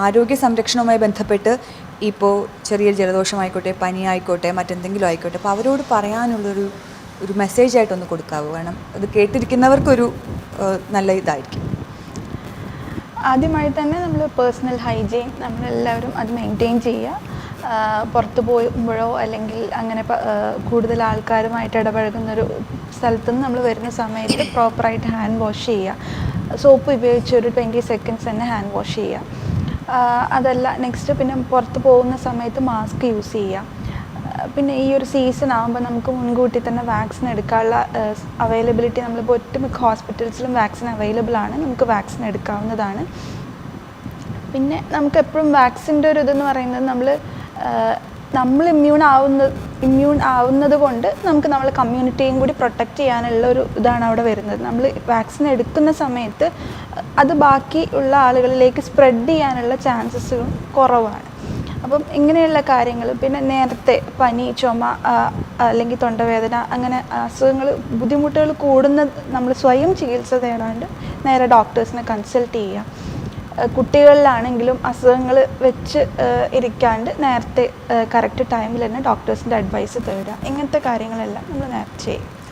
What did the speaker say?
ആരോഗ്യ സംരക്ഷണവുമായി ബന്ധപ്പെട്ട് ഇപ്പോൾ ചെറിയ ജലദോഷമായിക്കോട്ടെ, പനി ആയിക്കോട്ടെ, മറ്റെന്തെങ്കിലും ആയിക്കോട്ടെ, അപ്പോൾ അവരോട് പറയാനുള്ളൊരു മെസ്സേജായിട്ടൊന്ന് കൊടുക്കാവോ? കാരണം അത് കേട്ടിരിക്കുന്നവർക്കൊരു നല്ല ഇതായിരിക്കും. ആദ്യമായി തന്നെ നമ്മൾ പേഴ്സണൽ ഹൈജീൻ നമ്മളെല്ലാവരും അത് മെയിൻറ്റെയിൻ ചെയ്യുക. പുറത്ത് പോകുമ്പോഴോ അല്ലെങ്കിൽ അങ്ങനെ കൂടുതൽ ആൾക്കാരുമായിട്ട് ഇടപഴകുന്നൊരു സ്ഥലത്തു നിന്ന് നമ്മൾ വരുന്ന സമയത്ത് പ്രോപ്പറായിട്ട് ഹാൻഡ് വാഷ് ചെയ്യുക. സോപ്പ് ഉപയോഗിച്ച് ഒരു 20 സെക്കൻഡ്സ് തന്നെ ഹാൻഡ് വാഷ് ചെയ്യുക. അതല്ല നെക്സ്റ്റ് പിന്നെ പുറത്ത് പോകുന്ന സമയത്ത് മാസ്ക് യൂസ് ചെയ്യുക. പിന്നെ ഈ ഒരു സീസൺ ആകുമ്പോൾ നമുക്ക് മുൻകൂട്ടി തന്നെ വാക്സിൻ എടുക്കാനുള്ള അവൈലബിലിറ്റി നമ്മളിപ്പോൾ ഒട്ടുമിക്ക ഹോസ്പിറ്റൽസിലും വാക്സിൻ അവൈലബിൾ ആണ്. നമുക്ക് വാക്സിൻ എടുക്കാവുന്നതാണ്. പിന്നെ നമുക്ക് എപ്പോഴും വാക്സിൻ്റെ ഒരു ഇതെന്ന് പറയുന്നത് നമ്മൾ ഇമ്മ്യൂൺ ആവുന്നത് കൊണ്ട് നമുക്ക് നമ്മളെ കമ്മ്യൂണിറ്റിയും കൂടി പ്രൊട്ടക്റ്റ് ചെയ്യാനുള്ള ഒരു ഇതാണ് അവിടെ വരുന്നത്. നമ്മൾ വാക്സിൻ എടുക്കുന്ന സമയത്ത് അത് ബാക്കി ഉള്ള ആളുകളിലേക്ക് സ്പ്രെഡ് ചെയ്യാനുള്ള ചാൻസസും കുറവാണ്. അപ്പം ഇങ്ങനെയുള്ള കാര്യങ്ങൾ, പിന്നെ നേരത്തെ പനി, ചുമ അല്ലെങ്കിൽ തൊണ്ടവേദന അങ്ങനെ അസുഖങ്ങൾ, ബുദ്ധിമുട്ടുകൾ കൂടുന്നത് നമ്മൾ സ്വയം ചികിത്സ തേടാണ്ട് നേരെ ഡോക്ടേഴ്സിനെ കൺസൾട്ട് ചെയ്യുക. കുട്ടികളിലാണെങ്കിലും അസുഖങ്ങൾ വെച്ച് ഇരിക്കാണ്ട് നേരത്തെ കറക്റ്റ് ടൈമിൽ തന്നെ ഡോക്ടേഴ്സിൻ്റെ അഡ്വൈസ് തേടുക. ഇങ്ങനത്തെ കാര്യങ്ങളെല്ലാം നമ്മൾ നേരത്തെ ചെയ്യും.